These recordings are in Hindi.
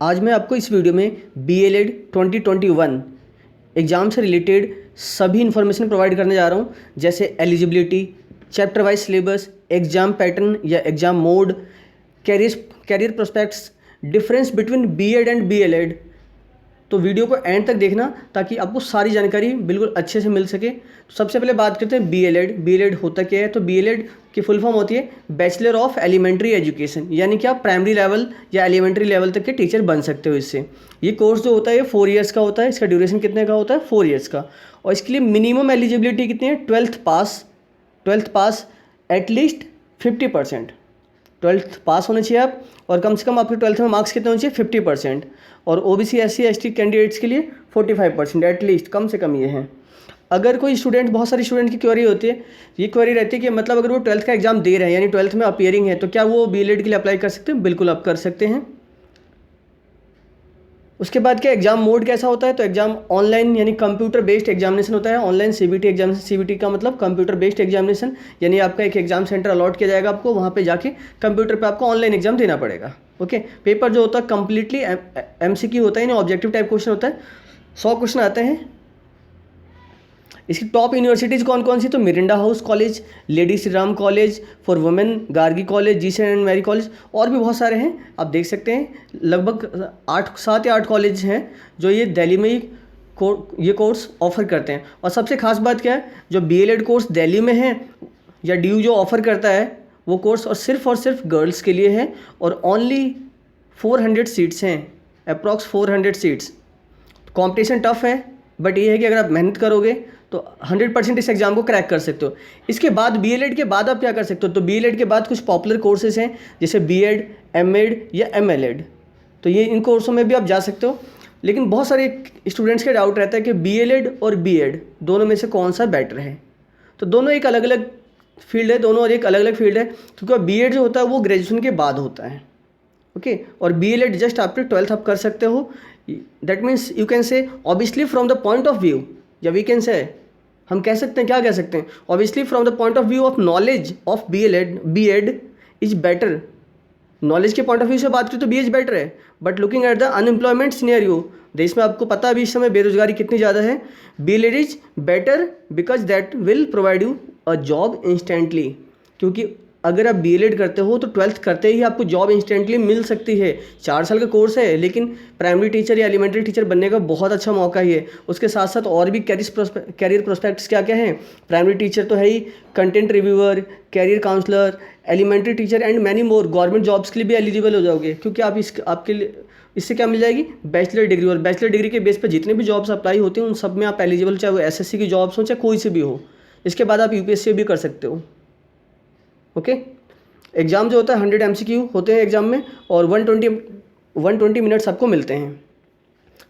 आज मैं आपको इस वीडियो में BLED 2021 एग्ज़ाम से रिलेटेड सभी इन्फॉर्मेशन प्रोवाइड करने जा रहा हूँ, जैसे eligibility, chapter wise syllabus, exam pattern या exam mode, career prospects, difference between BEd and BLED। तो वीडियो को एंड तक देखना ताकि आपको सारी जानकारी बिल्कुल अच्छे से मिल सके। तो सबसे पहले बात करते हैं BLED। BLED होता क्या है? तो BLED की फुल फॉर्म होती है बैचलर ऑफ एलिमेंट्री एजुकेशन, यानी कि आप प्राइमरी लेवल या एलिमेंट्री लेवल तक के टीचर बन सकते हो इससे। ये कोर्स जो होता है ये 4 ईयर्स का होता है। इसका ड्यूरेशन कितने का होता है? 4 ईयर्स का। और इसके लिए मिनिमम एलिजिबिलिटी कितनी है? 12th पास एटलीस्ट 50%। 12th पास होने चाहिए आप, और कम से कम आपके 12th में मार्क्स कितने होने चाहिए? 50%। और OBC SC ST कैंडिडेट्स के लिए 45% एटलीस्ट, कम से कम ये हैं। अगर कोई स्टूडेंट, बहुत सारी स्टूडेंट की क्वेरी होती है, ये क्वेरी रहती है कि मतलब अगर वो 12th का एग्जाम दे रहे हैं यानी 12th में अपीयरिंग है, तो क्या वो BLED के लिए अप्लाई कर सकते हैं? बिल्कुल आप कर सकते हैं। उसके बाद क्या एग्जाम मोड कैसा होता है? तो एग्जाम ऑनलाइन यानी कंप्यूटर बेस्ड एग्जामिनेशन होता है। Online CBT examination. CBT का मतलब कंप्यूटर बेस्ड एग्जामिनेशन, यानी आपका एक एग्जाम सेंटर अलॉट किया जाएगा आपको, वहाँ पे जाके कंप्यूटर पे आपको ऑनलाइन एग्जाम देना पड़ेगा। ओके। पेपर जो होता है कम्प्लीटली MCQ होता है, यानी ऑब्जेक्टिव टाइप क्वेश्चन होता है। 100 क्वेश्चन आते हैं। इसकी टॉप यूनिवर्सिटीज़ कौन कौन सी? तो Miranda House College, Lady Shri Ram College for Women, Gargi College, Jesus and Mary College, और भी बहुत सारे हैं। आप देख सकते हैं लगभग 7 या 8 कॉलेज हैं जो ये दिल्ली में ही ये कोर्स ऑफ़र करते हैं। और सबसे खास बात क्या है, जो BLED कोर्स दिल्ली में है या DU जो ऑफ़र करता है वो कोर्स और सिर्फ गर्ल्स के लिए है, और ओनली 400 सीट्स हैं, अप्रॉक्स 400 सीट्स। कॉम्पिटिशन टफ है, बट ये है कि अगर आप मेहनत करोगे तो 100% इस एग्ज़ाम को क्रैक कर सकते हो। इसके बाद BLED के बाद आप क्या कर सकते हो? तो BLED के बाद कुछ पॉपुलर कोर्सेज हैं, जैसे B.Ed, M.Ed या MLED। तो ये इन कोर्सों में भी आप जा सकते हो। लेकिन बहुत सारे स्टूडेंट्स के डाउट रहता है कि BLED और B.Ed दोनों में से कौन सा बेटर है। तो दोनों एक अलग अलग फील्ड है, दोनों और एक अलग अलग फील्ड है, क्योंकि B.Ed जो होता है वो ग्रेजुएशन के बाद होता है। ओके। और BLED जस्ट आफ्टर 12th आप कर सकते हो। That means you can say obviously from the point of view, या वी कैन से, हम कह सकते हैं, क्या कह सकते हैं, obviously from the point of view of knowledge of BEd is better. Knowledge के पॉइंट ऑफ व्यू से बात करें तो BEd बेटर है, but looking at the unemployment scenario, देश में आपको पता है अभी इस समय बेरोजगारी कितनी ज़्यादा है, BLED is better because that will provide you a job instantly. क्योंकि अगर आप BLED करते हो तो 12th करते ही आपको जॉब इंस्टेंटली मिल सकती है। 4 साल का कोर्स है, लेकिन प्राइमरी टीचर या एलिमेंट्री टीचर बनने का बहुत अच्छा मौका ही है। उसके साथ साथ और भी कैरियर प्रोस्पेक्ट्स क्या क्या हैं? प्राइमरी टीचर तो है ही, content reviewer, career counsellor, elementary teacher and many more. Government jobs के लिए भी एलिजिबल हो जाओगे, क्योंकि आप आपके लिए इससे क्या मिल जाएगी? Bachelor degree. और बैचलर डिग्री के बेस पर जितने भी जॉब्स अप्लाई होते हैं उन सब में आप एलिजिबल, चाहे वो SSC की जॉब्स हो चाहे कोई से भी हो। इसके बाद आप UPSC भी कर सकते हो। ओके। एग्ज़ाम जो होता है 100 MCQ होते हैं एग्ज़ाम में, और 120 मिनट्स आपको मिलते हैं।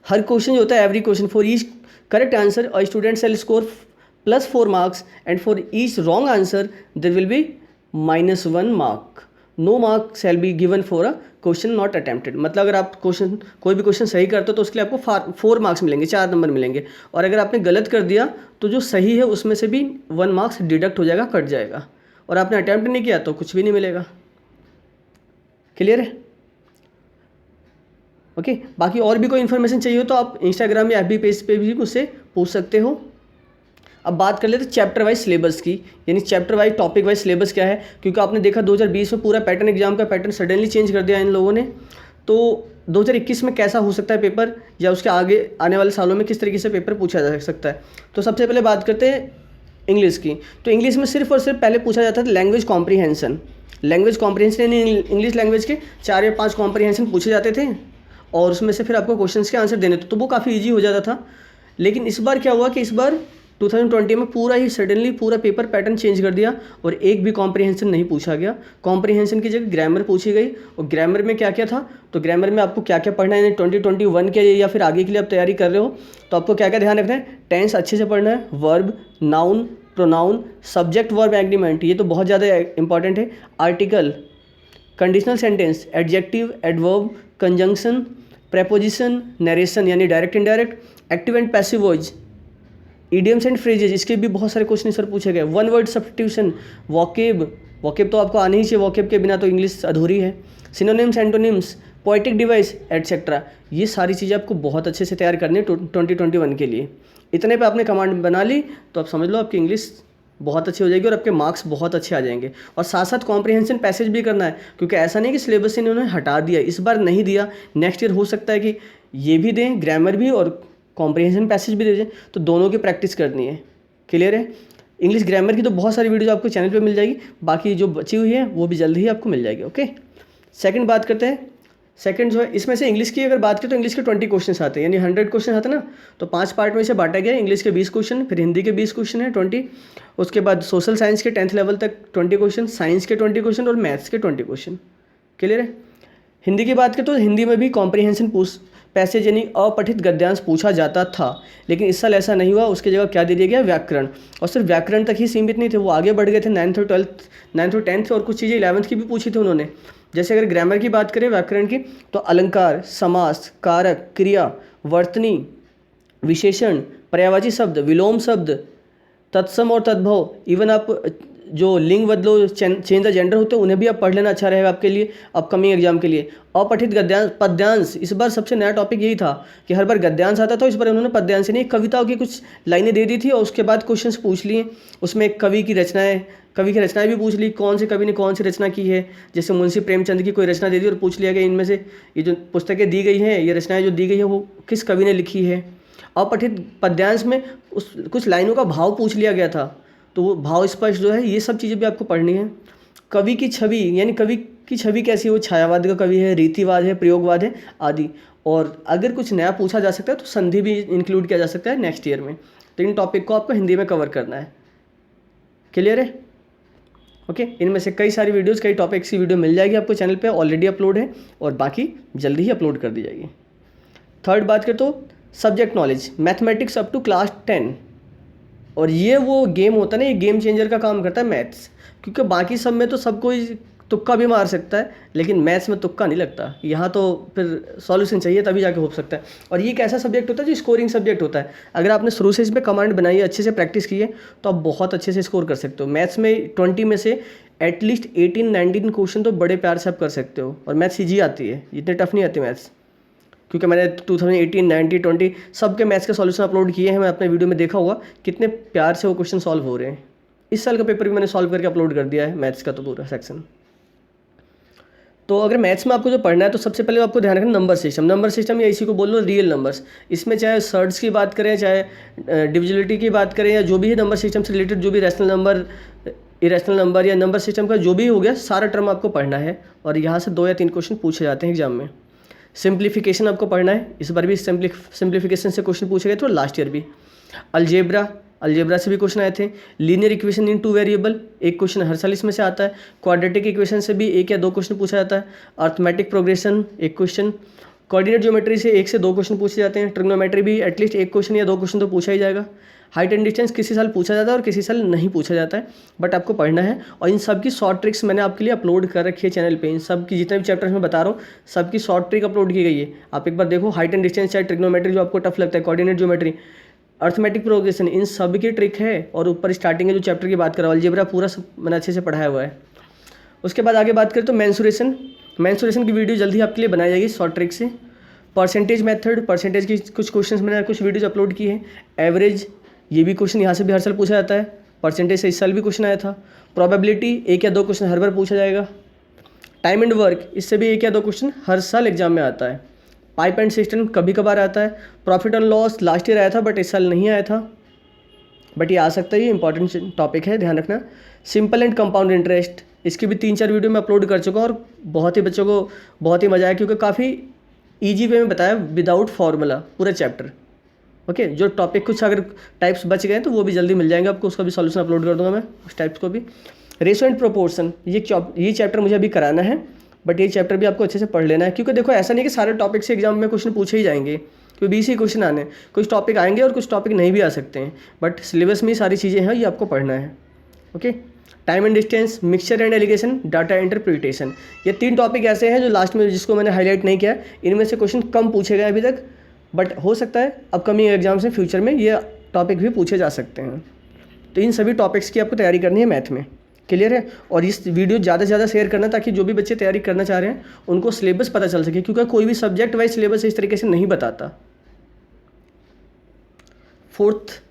हर क्वेश्चन जो होता है, every question for each correct answer a student shall score +4 marks, and for each wrong answer there will be -1 mark. No mark shall be given for a question not attempted. मतलब अगर आप कोई भी क्वेश्चन सही करते हो तो उसके लिए आपको 4 मार्क्स मिलेंगे, 4 नंबर मिलेंगे। और अगर आपने गलत कर दिया तो जो सही है उसमें से भी 1 मार्क्स डिडक्ट हो जाएगा, कट जाएगा। और आपने अटैम्प्ट नहीं किया तो कुछ भी नहीं मिलेगा। क्लियर है? ओके। बाकी और भी कोई इन्फॉर्मेशन चाहिए हो तो आप इंस्टाग्राम या FB पेज पे भी मुझसे पूछ सकते हो। अब बात कर लेते हैं चैप्टर वाइज सिलेबस की, यानी chapter wise topic wise syllabus क्या है। क्योंकि आपने देखा 2020 में पूरा पैटर्न, एग्जाम का पैटर्न सडनली चेंज कर दिया इन लोगों ने। तो 2021 में कैसा हो सकता है पेपर, या उसके आगे आने वाले सालों में किस तरीके से पेपर पूछा जा सकता है। तो सबसे पहले बात करते हैं इंग्लिश की। तो इंग्लिश में सिर्फ और सिर्फ पहले पूछा जाता था लैंग्वेज कॉम्प्रीहेंशन। यानी इंग्लिश लैंग्वेज के 4 या 5 कॉम्प्रीहेंशन पूछे जाते थे, और उसमें से फिर आपको क्वेश्चंस के आंसर देने थे, तो वो काफ़ी इजी हो जाता था। लेकिन इस बार क्या हुआ कि इस बार 2020 में पूरा ही सडनली पूरा पेपर पैटर्न चेंज कर दिया, और एक भी कॉम्प्रीहेंशन नहीं पूछा गया। कॉम्प्रीहेंशन की जगह ग्रामर पूछी गई। और ग्रामर में क्या क्या था? तो ग्रामर में आपको क्या क्या पढ़ना है, 2021 के लिए या फिर आगे के लिए आप तैयारी कर रहे हो तो आपको क्या क्या ध्यान रखना है? टेंस अच्छे से पढ़ना है, verb, noun, pronoun, subject verb agreement, ये तो बहुत ज़्यादा इंपॉर्टेंट है। Article, conditional sentence, adjective, adverb, conjunction, preposition, narration यानी direct indirect, active and passive voice, idioms and phrases, इसके भी बहुत सारे क्वेश्चन सर पूछे गए। वन वर्ड सब्स्टिट्यूशन, वॉकेब तो आपको आनी ही चाहिए, वॉकेब के बिना तो इंग्लिश अधूरी है। Synonyms, antonyms, poetic device etcetera. ये सारी चीज़ें आपको बहुत अच्छे से तैयार करनी है 2021 के लिए। इतने पे आपने कमांड बना ली तो आप समझ लो आपकी इंग्लिश बहुत अच्छी हो जाएगी और आपके मार्क्स बहुत अच्छे आ जाएंगे। और साथ साथ कॉम्प्रिहेंशन पैसेज भी करना है, क्योंकि ऐसा नहीं कि सिलेबस से इन्होंने हटा दिया, इस बार नहीं दिया, नेक्स्ट ईयर हो सकता है कि ये भी दें, ग्रामर भी और कॉम्प्रिहेंशन पैसेज भी दे दें, तो दोनों की प्रैक्टिस करनी है। क्लियर है? इंग्लिश ग्रामर की तो बहुत सारी वीडियो आपको चैनल पे मिल जाएगी, बाकी जो बची हुई है वो भी जल्दी ही आपको मिल जाएगी। ओके, सेकंड बात करते हैं। सेकंड जो है, इसमें से इंग्लिश की अगर बात करें तो इंग्लिश के 20 क्वेश्चन आते हैं, यानी 100 क्वेश्चन आते हैं ना, तो 5 पार्ट में से बांटा गया। इंग्लिश के 20 क्वेश्चन, फिर हिंदी के 20 क्वेश्चन है 20, उसके बाद सोशल साइंस के 10th लेवल तक 20 क्वेश्चन, साइंस के 20 क्वेश्चन और मैथ्स के 20 क्वेश्चन। क्लियर है? हिंदी की बात करें तो हिंदी में भी कॉम्प्रिहेंशन पैसेज यानी अपठित गद्यांश पूछा जाता था, लेकिन इस साल ऐसा नहीं हुआ। उसकी जगह क्या दे दिया गया? व्याकरण। और सिर्फ व्याकरण तक ही सीमित नहीं थे, वो आगे बढ़ गए थे 9th और 10th और कुछ चीज़ें 11th की भी पूछी थी उन्होंने। जैसे अगर ग्रामर की बात करें व्याकरण की, तो अलंकार, समास, कारक, क्रिया, वर्तनी, विशेषण, पर्यायवाची शब्द, विलोम शब्द, तत्सम और तद्भव, इवन आप जो लिंग बदलो, चेंज द जेंडर होते हैं, उन्हें भी आप पढ़ लेना अच्छा रहेगा आपके लिए अपकमिंग एग्जाम के लिए। अपठित गद्यांश, पद्यांश, इस बार सबसे नया टॉपिक यही था कि हर बार गद्यांश आता था, इस बार उन्होंने पद्यांश नहीं, कविताओं की कुछ लाइनें दे दी थी और उसके बाद क्वेश्चंस पूछ लिए। उसमें कवि की रचनाएं भी पूछ ली, कौन से कवि ने कौन सी रचना की है। जैसे मुंशी प्रेमचंद की कोई रचना दे दी और पूछ लिया गया इनमें से ये जो पुस्तकें दी गई हैं, ये रचनाएं जो दी गई हैं वो किस कवि ने लिखी है। अपठित पद्यांश में कुछ लाइनों का भाव पूछ लिया गया था, तो वो भाव स्पष्ट जो है, ये सब चीज़ें भी आपको पढ़नी है। कवि की छवि, यानी कवि की छवि कैसी है, वो छायावाद का कवि है, रीतिवाद है, प्रयोगवाद है आदि। और अगर कुछ नया पूछा जा सकता है तो संधि भी इंक्लूड किया जा सकता है नेक्स्ट ईयर में। तो इन टॉपिक को आपको हिंदी में कवर करना है। क्लियर है? ओके, इनमें से कई सारी वीडियोस, कई टॉपिक्स की वीडियो मिल जाएगी आपको चैनल पे, ऑलरेडी अपलोड है और बाकी जल्दी ही अपलोड कर दी जाएगी। थर्ड बात करें तो subject knowledge, mathematics up to class 10। और ये वो गेम होता है ना, ये गेम चेंजर का काम करता है मैथ्स, क्योंकि बाकी सब में तो सब कोई तुक्का भी मार सकता है, लेकिन मैथ्स में तुक्का नहीं लगता। यहाँ तो फिर सॉल्यूशन चाहिए तभी जाके हो सकता है। और ये एक ऐसा सब्जेक्ट होता है जो स्कोरिंग सब्जेक्ट होता है। अगर आपने शुरू से इसमें कमांड बनाई है, अच्छे से प्रैक्टिस की है, तो आप बहुत अच्छे से स्कोर कर सकते हो। मैथ्स में 20 में से एटलीस्ट 18-19 क्वेश्चन तो बड़े प्यार से आप कर सकते हो। और मैथ्स ईजी आती है, इतनी टफ नहीं आती मैथ्स, क्योंकि मैंने 2018, 19, 20 सब के मैथ्स के सॉल्यूशन अपलोड किए हैं। मैं अपने वीडियो में देखा होगा कितने प्यार से वो क्वेश्चन सॉल्व हो रहे हैं। इस साल का पेपर भी मैंने सॉल्व करके अपलोड कर दिया है मैथ्स का तो पूरा सेक्शन। तो अगर मैथ्स में आपको जो पढ़ना है तो सबसे पहले आपको ध्यान रखना नंबर सिस्टम या इसी को बोल लो रियल नंबर्स। इसमें चाहे सर्ड्स की बात करें, चाहे डिविजिबिलिटी की बात करें, या जो भी है नंबर सिस्टम से रिलेटेड, जो भी रैशनल नंबर, इरेशनल नंबर या नंबर सिस्टम का जो भी हो गया, सारा टर्म आपको पढ़ना है। और यहाँ से 2 या 3 क्वेश्चन पूछे जाते हैं एग्जाम में। सिंप्लीफिकेशन आपको पढ़ना है, इस बार भी सिंप्लीफिकेशन से क्वेश्चन पूछे गए थे और लास्ट ईयर भी। अलजेब्रा से भी क्वेश्चन आए थे। लीनियर इक्वेशन इन 2 वेरिएबल, एक क्वेश्चन हर साल इसमें से आता है। क्वाड्रेटिक इक्वेशन से भी 1 या 2 क्वेश्चन पूछा जाता है। Arithmetic progression 1 question. Coordinate geometry से 1 से 2 क्वेश्चन पूछे जाते हैं। ट्रिग्नोमेट्री भी एटलीस्ट 1 क्वेश्चन या 2 क्वेश्चन तो पूछा ही जाएगा। हाइट एंड डिस्टेंस किसी साल पूछा जाता है और किसी साल नहीं पूछा जाता है, बट आपको पढ़ना है। और इन सब की शॉर्ट ट्रिक्स मैंने आपके लिए अपलोड कर रखी है चैनल पे। इन सब की जितने भी चैप्टर्स मैं बता रहा हूँ, सबकी शॉर्ट ट्रिक अपलोड की गई है। आप एक बार देखो, हाइट एंड डिस्टेंस, चाहे ट्रिग्नोमेट्री जो आपको टफ लगता है, कोऑर्डिनेट ज्योमेट्री, अर्थमेटिक प्रोग्रेशन, इन सब की ट्रिक है। और ऊपर स्टार्टिंग में जो चैप्टर की बात कर रहा हूँ, अलजेब्रा पूरा सब मैंने अच्छे से पढ़ाया हुआ है। उसके बाद आगे बात करें तो मेंसुरेशन की वीडियो जल्दी आपके लिए बनाई जाएगी शॉर्ट ट्रिक से। परसेंटेज मेथड, परसेंटेज की कुछ क्वेश्चंस मैंने कुछ वीडियोज अपलोड की है। एवरेज, ये भी क्वेश्चन यहाँ से भी हर साल पूछा जाता है। परसेंटेज से इस साल भी क्वेश्चन आया था। प्रोबेबिलिटी 1 या 2 क्वेश्चन हर बार पूछा जाएगा। टाइम एंड वर्क, इससे भी 1 या 2 क्वेश्चन हर साल एग्जाम में आता है। पाइप एंड सिस्टम कभी कभार आता है। Profit and loss last year आया था बट इस साल नहीं आया था, बट ये आ सकता है, ये इंपॉर्टेंट टॉपिक है, ध्यान रखना। सिंपल एंड कंपाउंड इंटरेस्ट, इसकी भी 3-4 वीडियो में अपलोड कर चुका हूँ और बहुत ही बच्चों को बहुत ही मजा आया, क्योंकि काफ़ी ईजी वे में बताया विदाउट फार्मूला पूरा चैप्टर। ओके, जो टॉपिक कुछ अगर टाइप्स बच गए तो वो भी जल्दी मिल जाएंगे आपको, उसका भी सॉल्यूशन अपलोड कर दूंगा मैं उस टाइप्स को भी। रेशो एंड प्रोपोर्शन, ये चैप्टर मुझे अभी कराना है, बट ये चैप्टर भी आपको अच्छे से पढ़ लेना है, क्योंकि देखो ऐसा नहीं कि सारे टॉपिक से एग्जाम में क्वेश्चन पूछे ही जाएंगे, क्योंकि 20 ही क्वेश्चन आने, कुछ टॉपिक आएंगे और कुछ टॉपिक नहीं भी आ सकते हैं, बट सिलेबस में ही सारी चीज़ें हैं, ये आपको पढ़ना है। Okay, time and distance, mixture and allegation, data interpretation, ये 3 टॉपिक ऐसे हैं जो लास्ट में जिसको मैंने हाईलाइट नहीं किया। इनमें से क्वेश्चन कम पूछे गए अभी तक, बट हो सकता है अपकमिंग एग्जाम से फ्यूचर में ये टॉपिक भी पूछे जा सकते हैं। तो इन सभी टॉपिक्स की आपको तैयारी करनी है मैथ में। क्लियर है। और इस वीडियो ज़्यादा से ज़्यादा शेयर करना ताकि जो भी बच्चे तैयारी करना चाह रहे हैं उनको सिलेबस पता चल सके, क्योंकि कोई भी सब्जेक्ट वाइज सिलेबस इस तरीके से नहीं बताता। Fourth,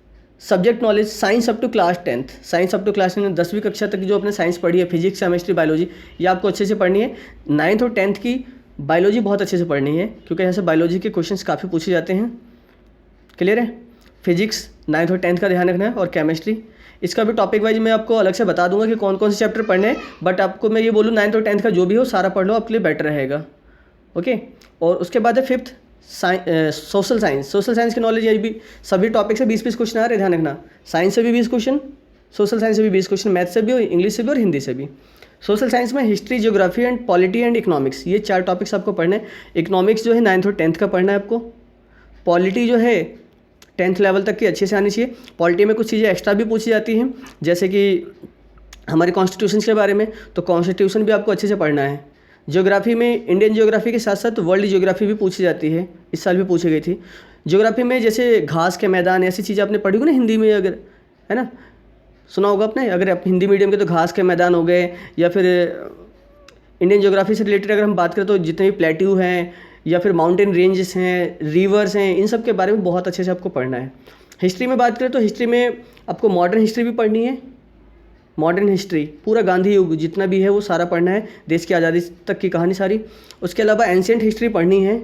subject knowledge science up to class 10th, science up to class 10 10वीं कक्षा तक जो अपने साइंस पढ़ी है, फिजिक्स केमिस्ट्री बायोलॉजी, ये आपको अच्छे से पढ़नी है। 9th और 10th की बायोलॉजी बहुत अच्छे से पढ़नी है, क्योंकि यहाँ से बायोलॉजी के क्वेश्चंस काफ़ी पूछे जाते हैं। क्लियर है। फिजिक्स 9th और 10th का ध्यान रखना है, और केमिस्ट्री इसका भी टॉपिक वाइज मैं आपको अलग से बता दूंगा कि कौन कौन से चैप्टर पढ़ने हैं, बट आपको मैं ये बोलूँ 9th और 10th का जो भी हो सारा पढ़ लो, आपके लिए बेटर रहेगा। ओके। और उसके बाद है 5th social science. Social science की नॉलेज, ये भी सभी टॉपिक से 20-20 क्वेश्चन आ रहे हैं, ध्यान रखना। साइंस से भी 20 क्वेश्चन, सोशल साइंस से भी 20 क्वेश्चन, मैथ से भी, इंग्लिश से भी और हिंदी से भी। सोशल साइंस में history, geography and polity and economics, ये 4 टॉपिक्स आपको पढ़ने हैं। इकोनॉमिक्स जो है 9th और 10th का पढ़ना है आपको। पॉलिटी जो है 10th लेवल तक की अच्छे से आनी चाहिए। पॉलिटी में कुछ चीज़ें एक्स्ट्रा भी पूछी जाती हैं, जैसे कि हमारे कॉन्स्टिट्यूशन के बारे में, तो कॉन्स्टिट्यूशन भी आपको अच्छे से पढ़ना है। ज्योग्राफी में इंडियन ज्योग्राफी के साथ साथ वर्ल्ड ज्योग्राफी भी पूछी जाती है, इस साल भी पूछी गई थी। ज्योग्राफी में जैसे घास के मैदान, ऐसी चीज़ें आपने पढ़ी होगी ना हिंदी में, अगर है ना, सुना होगा आपने, अगर आप हिंदी मीडियम के तो घास के मैदान हो गए, या फिर इंडियन ज्योग्राफी से रिलेटेड अगर हम बात करें तो जितने भी प्लेट्यू हैं या फिर माउंटेन रेंजेस हैं, रिवर्स हैं, इन सब के बारे में बहुत अच्छे से आपको पढ़ना है। हिस्ट्री में बात करें तो हिस्ट्री में आपको मॉडर्न हिस्ट्री भी पढ़नी है। मॉडर्न हिस्ट्री पूरा गांधी युग जितना भी है वो सारा पढ़ना है, देश की आज़ादी तक की कहानी सारी। उसके अलावा एंशिएंट हिस्ट्री पढ़नी है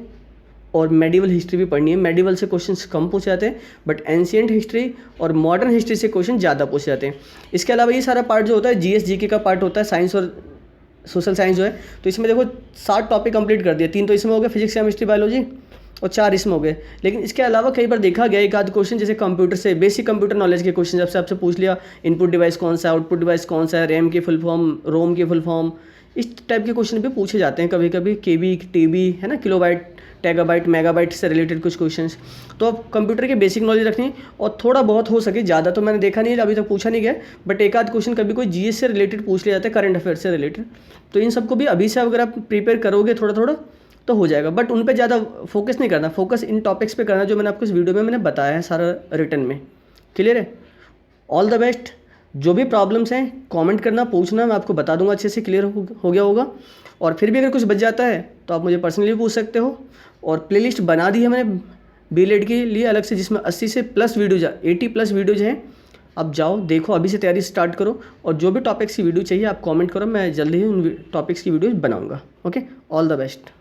और मेडिवल हिस्ट्री भी पढ़नी है। मेडिवल से क्वेश्चंस कम पूछे जाते हैं, बट एंशिएंट हिस्ट्री और मॉडर्न हिस्ट्री से क्वेश्चन ज़्यादा पूछे जाते हैं। इसके अलावा ये सारा पार्ट जो होता है जीएस जीके का पार्ट होता है, साइंस और सोशल साइंस जो है, तो इसमें देखो 7 टॉपिक कंप्लीट कर दिए। 3 तो इसमें हो गए, फिजिक्स केमिस्ट्री बायोलॉजी, और 4 इसमें हो गए। लेकिन इसके अलावा कई बार देखा गया एक आध क्वेश्चन जैसे कंप्यूटर से, बेसिक कंप्यूटर नॉलेज के क्वेश्चन, जब से आपसे पूछ लिया इनपुट डिवाइस कौन सा है, आउटपुट डिवाइस कौन सा है, रैम की फुल फॉर्म, रोम की फुल फॉर्म, इस टाइप के क्वेश्चन भी पूछे जाते हैं कभी कभी। केबी, टीबी है ना, किलोबाइट, टेगाबाइट, मेगाबाइट से रिलेटेड कुछ क्वेश्चंस। तो अब कंप्यूटर की बेसिक नॉलेज रखनी है, और थोड़ा बहुत हो सके, ज़्यादा तो मैंने देखा नहीं है, अभी तक पूछा नहीं गया, बट एक आध क्वेश्चन कभी कोई जीएस से रिलेटेड पूछ लिया जाता है, करंट अफेयर से रिलेटेड। तो इन सबको भी अभी से अगर आप प्रिपेयर करोगे थोड़ा थोड़ा तो हो जाएगा, बट उन पे ज़्यादा फोकस नहीं करना, फोकस इन टॉपिक्स पे करना जो मैंने आपको इस वीडियो में मैंने बताया है सारा रिटर्न में। क्लियर है। All the best. जो भी प्रॉब्लम्स हैं कमेंट करना, पूछना, मैं आपको बता दूंगा अच्छे से, क्लियर हो गया होगा। और फिर भी अगर कुछ बच जाता है तो आप मुझे पर्सनली पूछ सकते हो। और प्लेलिस्ट बना दी है मैंने बीएलएड के लिए अलग से, जिसमें 80 से प्लस वीडियोज, 80+ वीडियोज हैं। अब जाओ देखो, अभी से तैयारी स्टार्ट करो, और जो भी टॉपिक्स की वीडियो चाहिए आप कमेंट करो, मैं जल्दी ही उन टॉपिक्स की वीडियोज बनाऊंगा। Okay, all the best.